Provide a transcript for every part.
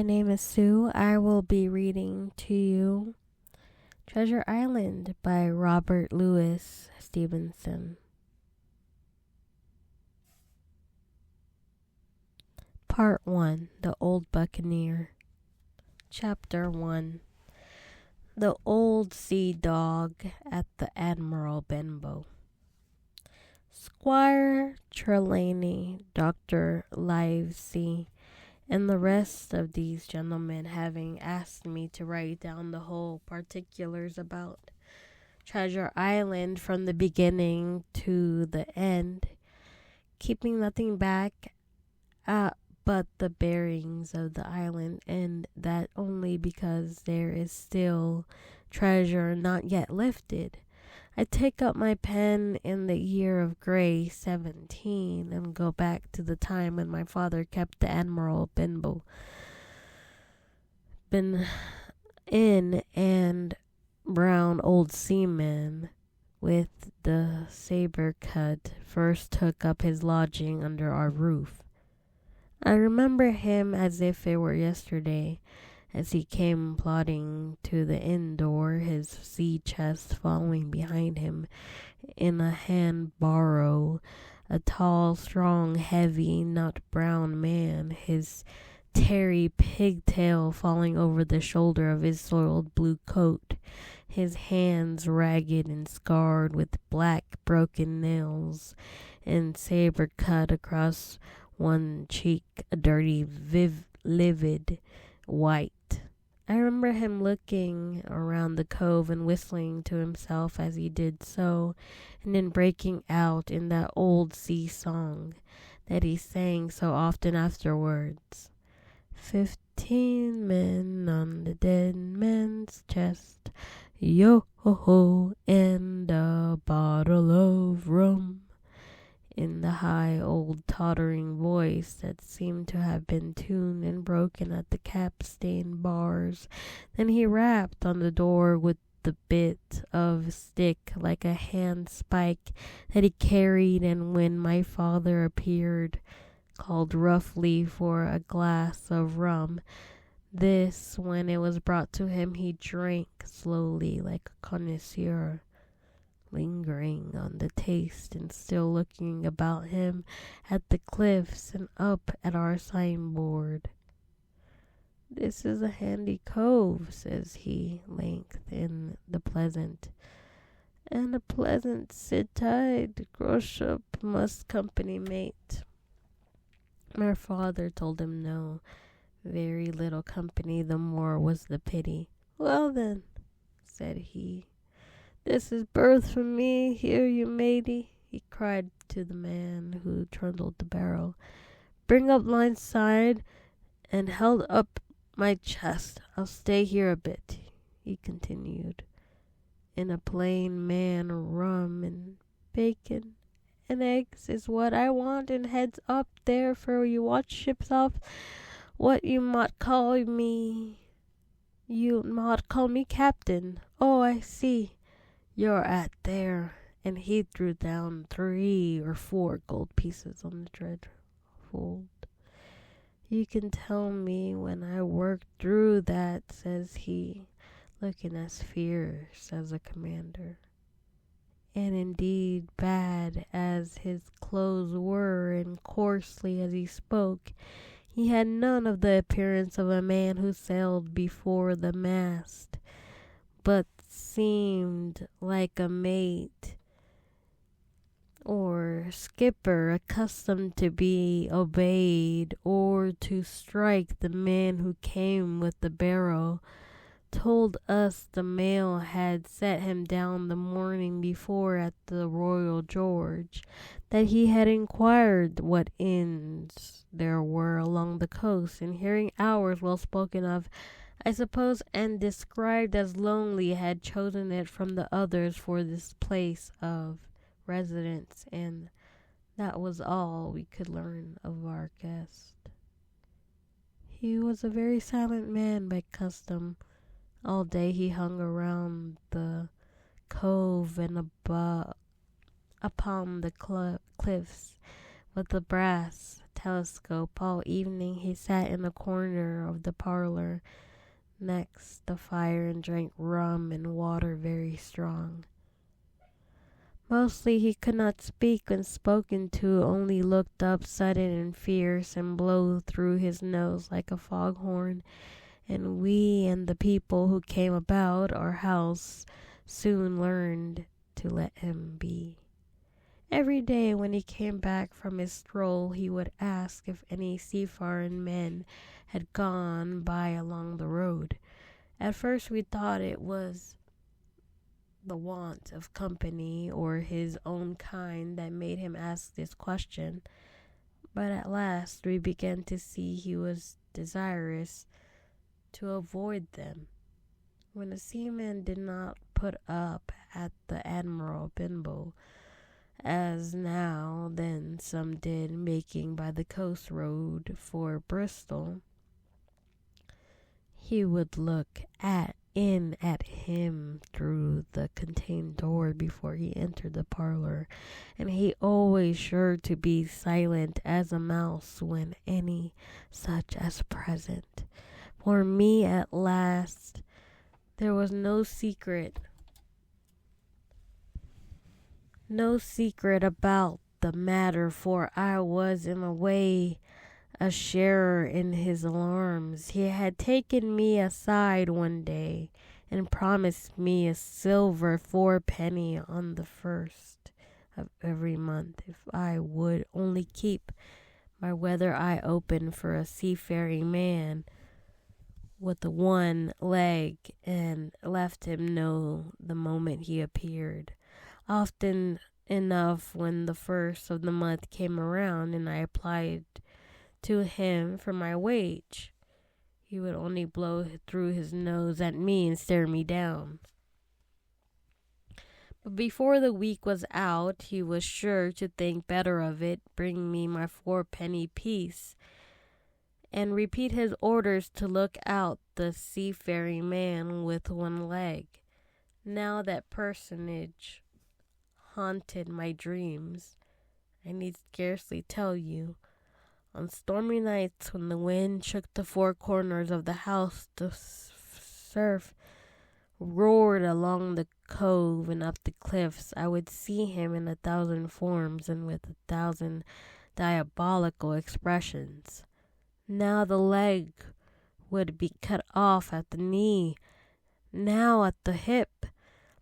my name is Sue. I will be reading to you Treasure Island by Robert Louis Stevenson. Part 1. The Old Buccaneer. Chapter 1. The Old Sea Dog at the Admiral Benbow. Squire Trelawney, Dr. Livesey, and the rest of these gentlemen having asked me to write down the whole particulars about Treasure Island from the beginning to the end, keeping nothing back but the bearings of the island, and that only because there is still treasure not yet lifted. I take up my pen in the year of grace 17 and go back to the time when my father kept the Admiral Benbow in and brown old seaman with the saber cut first took up his lodging under our roof. I remember him as if it were yesterday, as he came plodding to the inn door, his sea chest following behind him in a hand barrow, a tall, strong, heavy, nut brown man, his tarry pigtail falling over the shoulder of his soiled blue coat, his hands ragged and scarred with black broken nails, and saber cut across one cheek, a dirty, livid white. I remember him looking around the cove and whistling to himself as he did so, and then breaking out in that old sea song that he sang so often afterwards. 15 men on the dead man's chest, yo-ho-ho, and a bottle of rum, in the high old tottering voice that seemed to have been tuned and broken at the cap-stained bars. Then he rapped on the door with the bit of stick like a hand spike that he carried, and when my father appeared, called roughly for a glass of rum. This, when it was brought to him, he drank slowly like a connoisseur, lingering on the taste and still looking about him at the cliffs and up at our signboard. "This is a handy cove," says he, length in the pleasant, "and a pleasant sit tide. Groshop must company mate." My father told him no, very little company, the more was the pity. "Well then," said he, "this is berth for me, hear you, matey," he cried to the man who trundled the barrow. "Bring up line side and held up my chest. I'll stay here a bit," he continued. "In a plain man, rum and bacon and eggs is what I want, and heads up there for you watch ships off what you mought call me. You mought call me captain. Oh, I see. You're at there," and he threw down 3 or 4 gold pieces on the treadfold. "You can tell me when I work through that," says he, looking as fierce as a commander. And indeed, bad as his clothes were, and coarsely as he spoke, he had none of the appearance of a man who sailed before the mast, but seemed like a mate or skipper accustomed to be obeyed or to strike. The man who came with the barrow told us the mail had set him down the morning before at the Royal George, that he had inquired what inns there were along the coast, and hearing ours well spoken of, I suppose, and described as lonely, had chosen it from the others for this place of residence, and that was all we could learn of our guest. He was a very silent man by custom. All day he hung around the cove and upon the cliffs with a brass telescope. All evening he sat in the corner of the parlor next the fire and drank rum and water very strong. Mostly he could not speak when spoken to, only looked up sudden and fierce and blow through his nose like a foghorn, and we and the people who came about our house soon learned to let him be. Every day when he came back from his stroll he would ask if any seafaring men had gone by along the road. At first we thought it was the want of company or his own kind that made him ask this question, but at last we began to see he was desirous to avoid them. When a seaman did not put up at the Admiral Benbow, as now then some did, making by the coast road for Bristol, he would look in at him through the contained door before he entered the parlor, and he always sure to be silent as a mouse when any such as present. For me at last there was no secret about the matter, for I was in a way a sharer in his alarms. He had taken me aside one day and promised me a silver 4 penny on the first of every month if I would only keep my weather eye open for a seafaring man with one leg, and left him know the moment he appeared. Often enough when the first of the month came around and I applied to him for my wage, he would only blow through his nose at me and stare me down. But before the week was out, he was sure to think better of it, bring me my 4 penny piece, and repeat his orders to look out the seafaring man with one leg. Now that personage haunted my dreams. I need scarcely tell you. On stormy nights when the wind shook the four corners of the house, the surf roared along the cove and up the cliffs, I would see him in 1,000 forms and with 1,000 diabolical expressions. Now the leg would be cut off at the knee, now at the hip.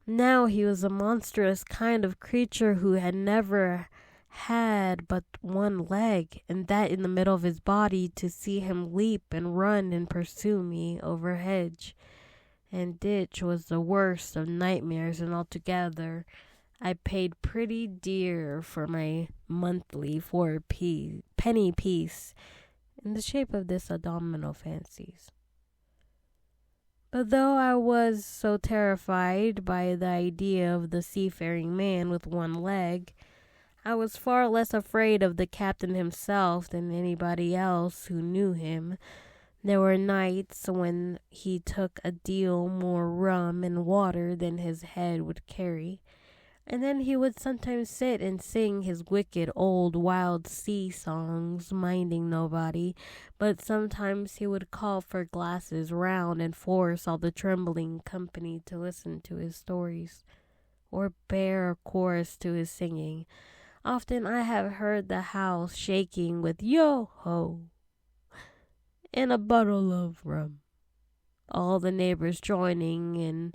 Now he was a monstrous kind of creature who had never had but one leg, and that in the middle of his body. To see him leap and run and pursue me over hedge and ditch was the worst of nightmares, and altogether I paid pretty dear for my monthly 4-penny piece in the shape of this abdominal fancies. But though I was so terrified by the idea of the seafaring man with one leg, I was far less afraid of the captain himself than anybody else who knew him. There were nights when he took a deal more rum and water than his head would carry, and then he would sometimes sit and sing his wicked old wild sea songs, minding nobody, but sometimes he would call for glasses round and force all the trembling company to listen to his stories, or bear a chorus to his singing. Often I have heard the house shaking with yo-ho and a bottle of rum, all the neighbors joining in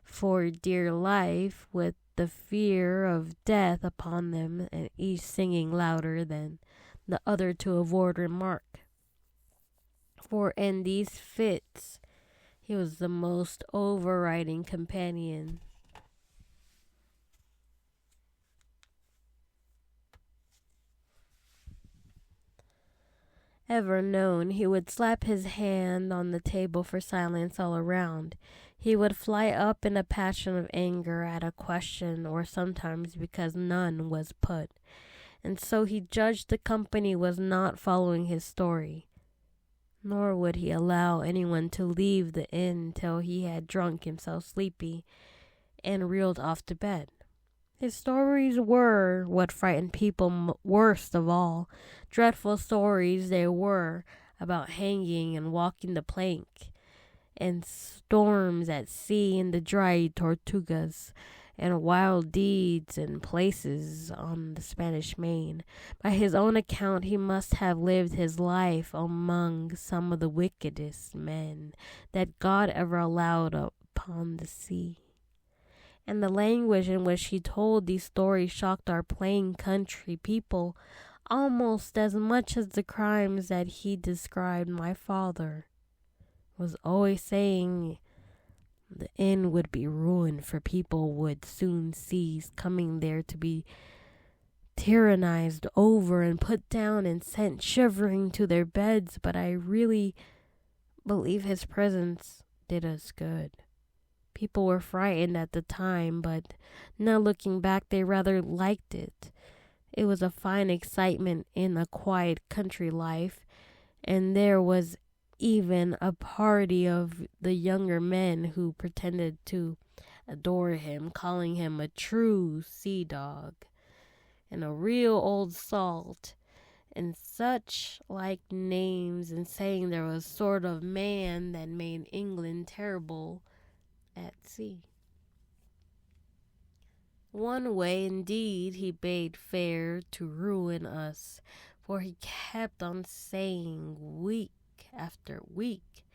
for dear life with the fear of death upon them, and each singing louder than the other to avoid remark. For in these fits he was the most overriding companion. Ever known. He would slap his hand on the table for silence all around. He would fly up in a passion of anger at a question, or sometimes because none was put, and so he judged the company was not following his story. Nor would he allow anyone to leave the inn till he had drunk himself sleepy and reeled off to bed. His stories were what frightened people worst of all. Dreadful stories they were about hanging and walking the plank, and storms at sea in the dry Tortugas, and wild deeds in places on the Spanish Main. By his own account, he must have lived his life among some of the wickedest men that God ever allowed upon the sea. And the language in which he told these stories shocked our plain country people almost as much as the crimes that he described. My father was always saying the end would be ruined, for people would soon cease coming there to be tyrannized over and put down and sent shivering to their beds. But I really believe his presence did us good. People were frightened at the time, but now looking back, they rather liked it. It was a fine excitement in a quiet country life, and there was even a party of the younger men who pretended to adore him, calling him a true sea dog and a real old salt, and such like names, and saying there was sort of man that made England terrible at sea. One way, indeed, he bade fair to ruin us, for he kept on saying week after week,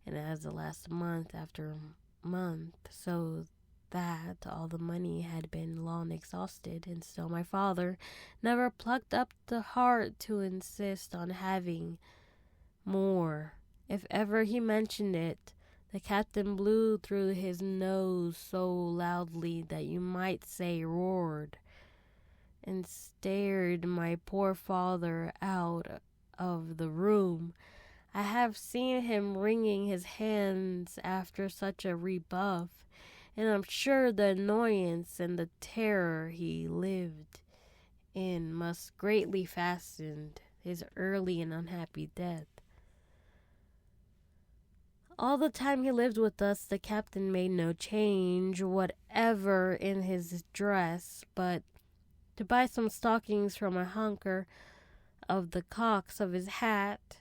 and as the last month after month, so that all the money had been long exhausted, and still my father never plucked up the heart to insist on having more. If ever he mentioned it, the captain blew through his nose so loudly that you might say roared, and stared my poor father out of the room. I have seen him wringing his hands after such a rebuff, and I'm sure the annoyance and the terror he lived in must greatly fastened his early and unhappy death. All the time he lived with us, the captain made no change whatever in his dress, but to buy some stockings from a hunker of the cocks of his hat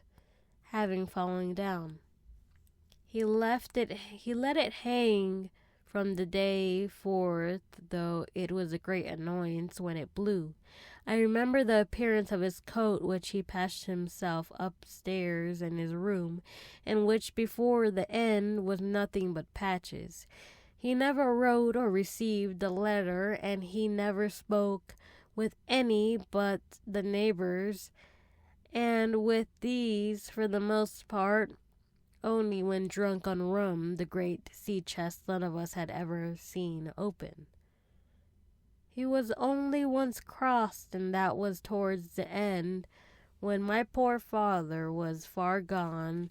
having fallen down. He let it hang from the day forth, though it was a great annoyance when it blew. I remember the appearance of his coat, which he patched himself upstairs in his room, and which before the end was nothing but patches. He never wrote or received a letter, and he never spoke with any but the neighbors, and with these, for the most part, only when drunk on rum, the great sea chest none of us had ever seen open. He was only once crossed, and that was towards the end, when my poor father was far gone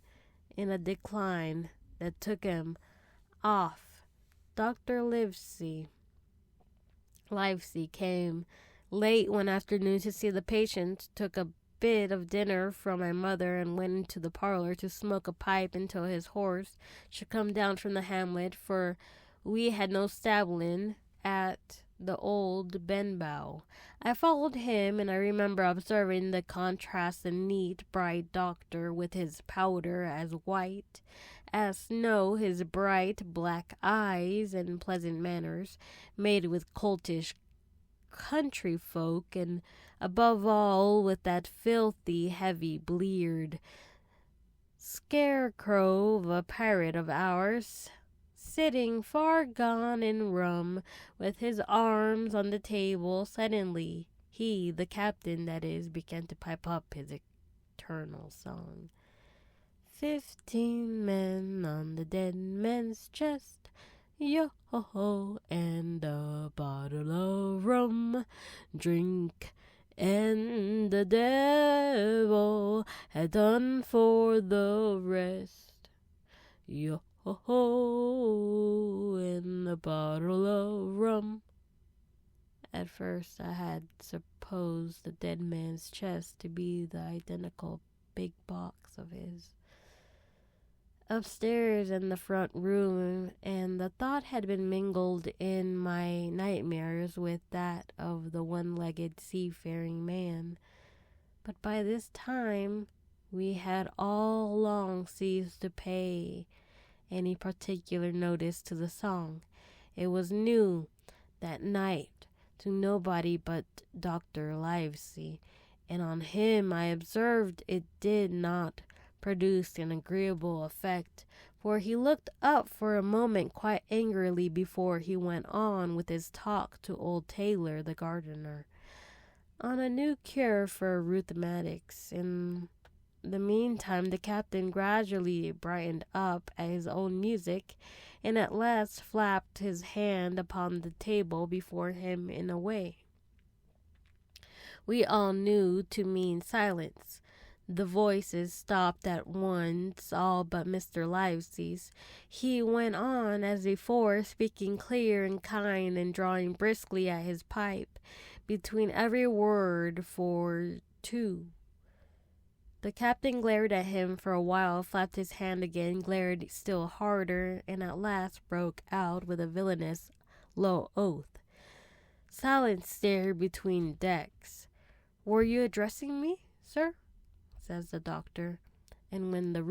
in a decline that took him off. Dr. Livesey came late one afternoon to see the patient, took a bit of dinner from my mother, and went into the parlor to smoke a pipe until his horse should come down from the hamlet, for we had no stable in at the old Benbow. I followed him, and I remember observing the contrast. The neat, bright doctor, with his powder as white as snow, his bright black eyes and pleasant manners, made with coltish country folk, and above all with that filthy, heavy, bleared scarecrow of a pirate of ours, sitting far gone in rum, with his arms on the table. Suddenly he, the captain that is, began to pipe up his eternal song. 15 men on the dead man's chest, yo-ho-ho, and a bottle of rum. Drink, and the devil had done for the rest. Yo-ho-ho, and a bottle of rum. At first I had supposed the dead man's chest to be the identical big box of his upstairs in the front room, and the thought had been mingled in my nightmares with that of the one-legged seafaring man. But by this time, we had all long ceased to pay any particular notice to the song. It was new that night to nobody but Dr. Livesey, and on him I observed it did not produce an agreeable effect, for he looked up for a moment quite angrily before he went on with his talk to old Taylor the gardener, on a new cure for rheumatics. In the meantime, the captain gradually brightened up at his own music, and at last flapped his hand upon the table before him in a way we all knew to mean silence. The voices stopped at once, all but Mr. Livesey's. He went on as before, speaking clear and kind, and drawing briskly at his pipe, between every word for two. The captain glared at him for a while, flapped his hand again, glared still harder, and at last broke out with a villainous low oath. Silence stared between decks. "Were you addressing me, sir?" says the doctor. And when the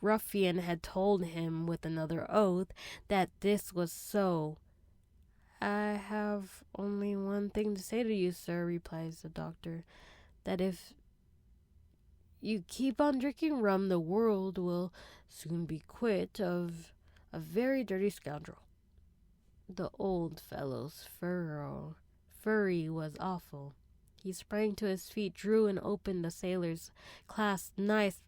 ruffian had told him with another oath that this was so, "I have only one thing to say to you, sir," replies the doctor, "that if you keep on drinking rum, the world will soon be quit of a very dirty scoundrel." The old fellow's fury was awful. He sprang to his feet, drew and opened the sailor's clasped knife,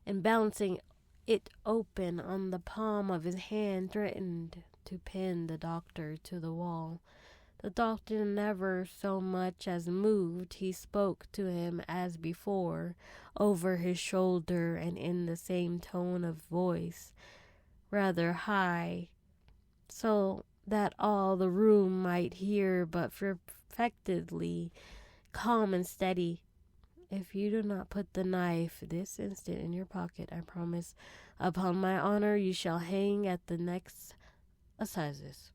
and balancing it open on the palm of his hand, threatened to pin the doctor to the wall. The doctor never so much as moved. He spoke to him as before, over his shoulder, and in the same tone of voice, rather high, so that all the room might hear, but perfectly calm and steady. "If you do not put the knife this instant in your pocket, I promise upon my honor you shall hang at the next assizes."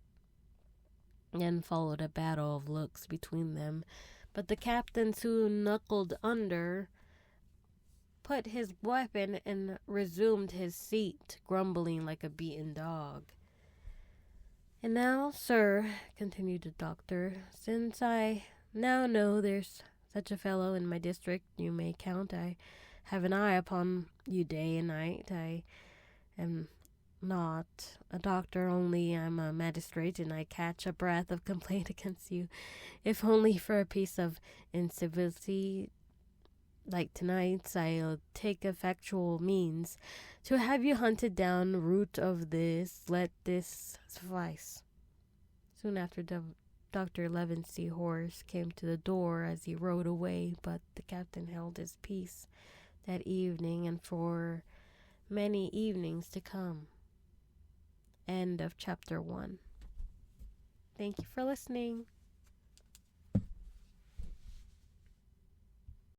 Then followed a battle of looks between them, but the captain soon knuckled under, put his weapon, and resumed his seat, grumbling like a beaten dog. "And now, sir," continued the doctor, "since I now know there's such a fellow in my district, you may count I have an eye upon you day and night. I am not a doctor, only I'm a magistrate, and I catch a breath of complaint against you, if only for a piece of incivility like tonight's. I'll take effectual means to have you hunted down. Root of this, let this suffice." Soon after, Dr. Livesey's horse came to the door as he rode away, but the captain held his peace that evening and for many evenings to come. End of chapter 1. Thank you for listening.